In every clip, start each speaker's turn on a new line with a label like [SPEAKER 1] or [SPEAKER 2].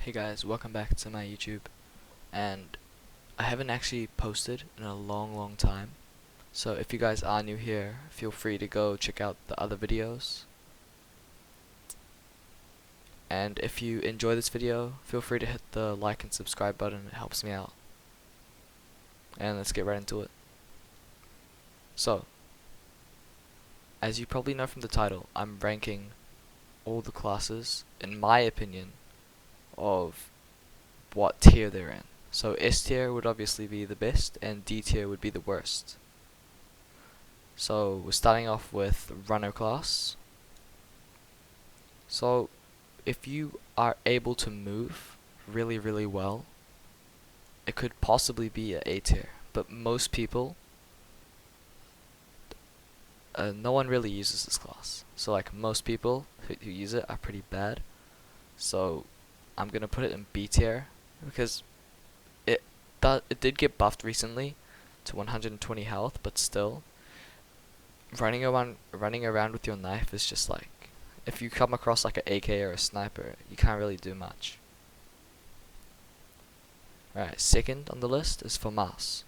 [SPEAKER 1] Hey guys, welcome back to my YouTube, and I haven't actually posted in a long time, so if you guys are new here, feel free to go check out the other videos, and if you enjoy this video, feel free to hit the like and subscribe button. It helps me out, and let's get right into it. So, as you probably know from the title, I'm ranking all the classes, in my opinion, of what tier they're in. So S tier would obviously be the best, and D tier would be the worst. So we're starting off with runner class. So if you are able to move really well, it could possibly be a tier. But most people, no one really uses this class. So like most people who use it are pretty bad. So I'm gonna put it in B tier because it did get buffed recently to 120 health, but still, running around with your knife is just like, if you come across like an AK or a sniper, you can't really do much. Alright, second on the list is FAMAS.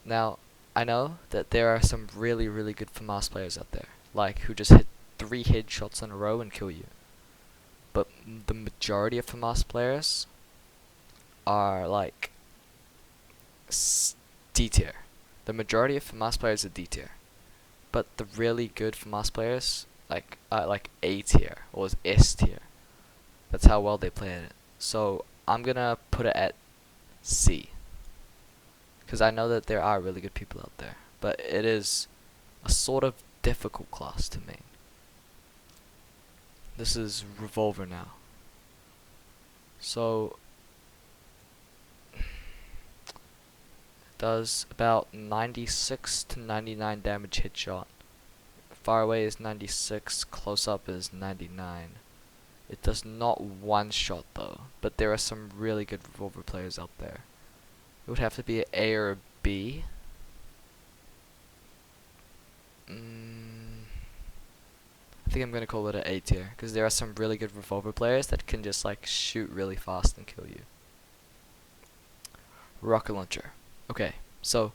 [SPEAKER 1] Now, I know that there are some really good FAMAS players out there, like who just hit 3 headshots in a row and kill you. But the majority of FAMAS players are like D tier. The majority of FAMAS players are D tier. But the really good FAMAS players, like A tier or S tier. That's how well they play at it. So I'm gonna put it at C, because I know that there are really good people out there, but it is a sort of difficult class to main. This is Revolver now. So it does about 96 to 99 damage headshot. Far away is 96, close up is 99. It does not one shot though, but there are some really good Revolver players out there. It would have to be an A or a B. I think I'm gonna call it an A tier, because there are some really good Revolver players that can just like shoot really fast and kill you. Rocket launcher. Okay, so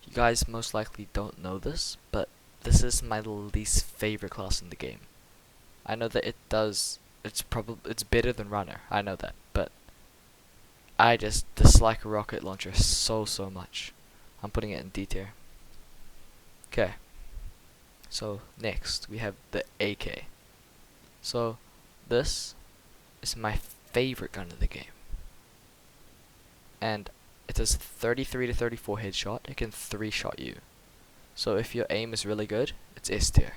[SPEAKER 1] you guys most likely don't know this, but this is my least favorite class in the game. I know that it's better than runner. I know that, but I just dislike rocket launcher so much. I'm putting it in D tier. Okay. So next we have the AK. So this is my favorite gun in the game. And it does 33 to 34 headshot. It can 3-shot you. So if your aim is really good, it's S tier.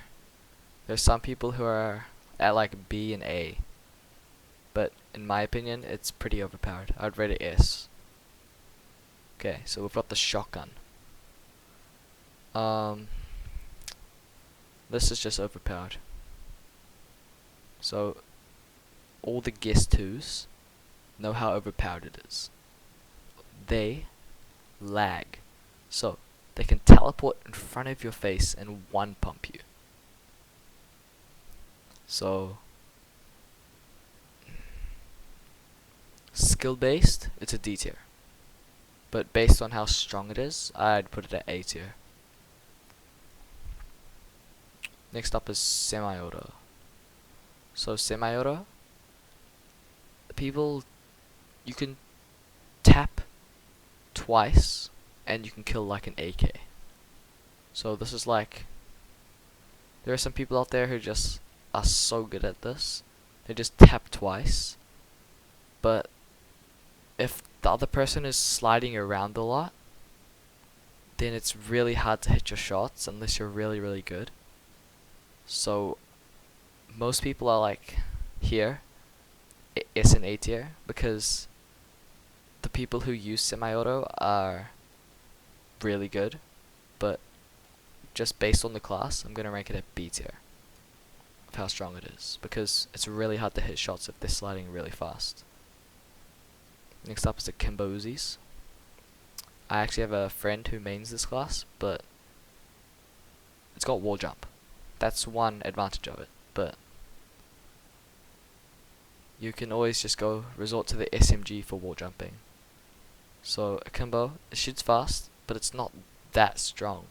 [SPEAKER 1] There's some people who are at like B and A, but in my opinion, it's pretty overpowered. I'd rate it S. Okay, so we've got the shotgun. This is just overpowered. So all the guest 2s know how overpowered it is. They lag. So they can teleport in front of your face and one pump you. So skill based, it's a D tier. But based on how strong it is, I'd put it at A tier. Next up is semi-auto. So semi-auto, you can tap twice and you can kill like an AK. So this is like, there are some people out there who just are so good at this. They just tap twice, but if the other person is sliding around a lot, then it's really hard to hit your shots unless you're really good. So most people are like here, S and A tier, because the people who use semi-auto are really good, but just based on the class, I'm gonna rank it at B tier of how strong it is, because it's really hard to hit shots if they're sliding really fast. Next up is the Kimbo Uzis. I actually have a friend who mains this class, but it's got wall jump. That's one advantage of it, but you can always just go resort to the SMG for wall jumping. So Akimbo, it shoots fast, but it's not that strong.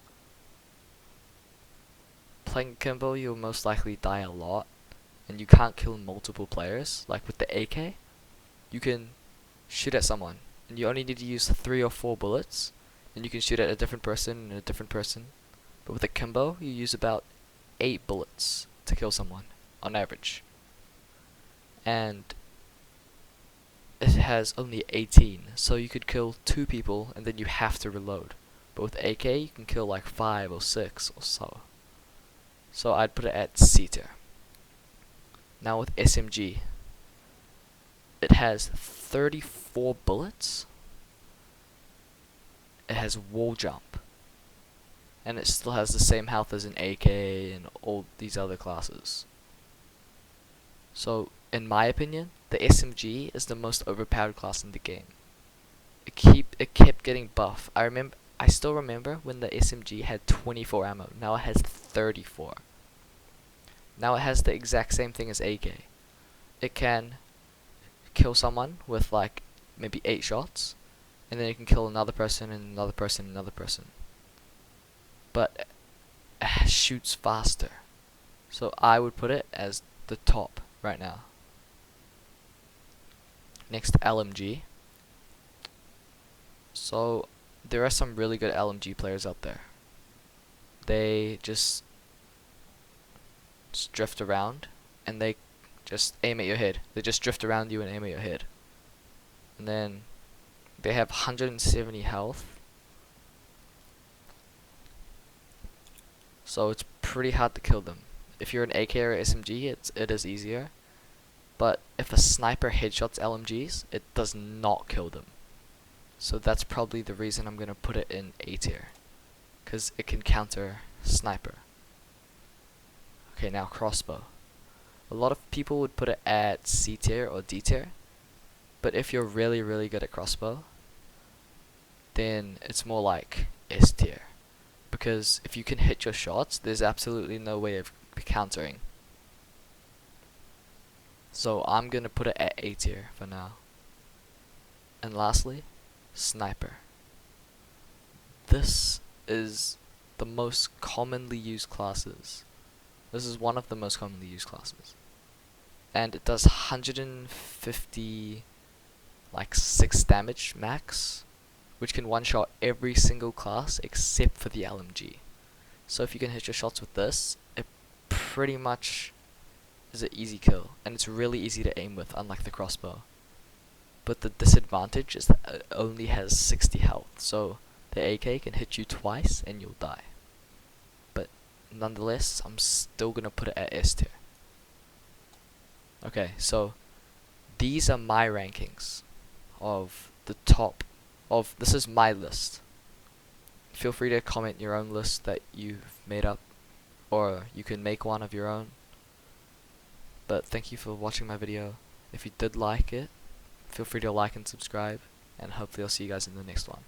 [SPEAKER 1] Playing Akimbo, you'll most likely die a lot, and you can't kill multiple players. Like with the AK, you can shoot at someone, and you only need to use 3 or 4 bullets, and you can shoot at a different person and a different person. But with Akimbo, you use about 8 bullets to kill someone, on average. And it has only 18, so you could kill 2 people and then you have to reload. But with AK, you can kill like 5 or 6 or so. So I'd put it at C tier. Now with SMG, it has 34 bullets. It has wall jump. And it still has the same health as an AK and all these other classes. So, in my opinion, the SMG is the most overpowered class in the game. It kept getting buff. I still remember when the SMG had 24 ammo. Now it has 34. Now it has the exact same thing as AK. It can kill someone with like maybe 8 shots, and then it can kill another person and another person and another person. But it shoots faster. So I would put it as the top right now. Next, LMG. So there are some really good LMG players out there. They just drift around and they just aim at your head. They just drift around you and aim at your head. And then they have 170 health. So it's pretty hard to kill them. If you're an AK or SMG, it is easier. But if a sniper headshots LMGs, it does not kill them. So that's probably the reason I'm gonna put it in A tier, because it can counter sniper. Okay, now crossbow. A lot of people would put it at C tier or D tier, but if you're really good at crossbow, then it's more like S tier, because if you can hit your shots, there's absolutely no way of countering. So I'm gonna put it at A tier for now. And lastly, sniper. This is the most commonly used classes. This is one of the most commonly used classes. And it does 150 like 6 damage max, which can one shot every single class except for the LMG. So if you can hit your shots with this, it pretty much is an easy kill, and it's really easy to aim with, unlike the crossbow. But the disadvantage is that it only has 60 health, so the AK can hit you twice and you'll die. But nonetheless, I'm still gonna put it at S tier. Okay, so these are my rankings of the top of, this is my list. Feel free to comment your own list that you've made up, or you can make one of your own. But thank you for watching my video. If you did like it, feel free to like and subscribe, and hopefully I'll see you guys in the next one.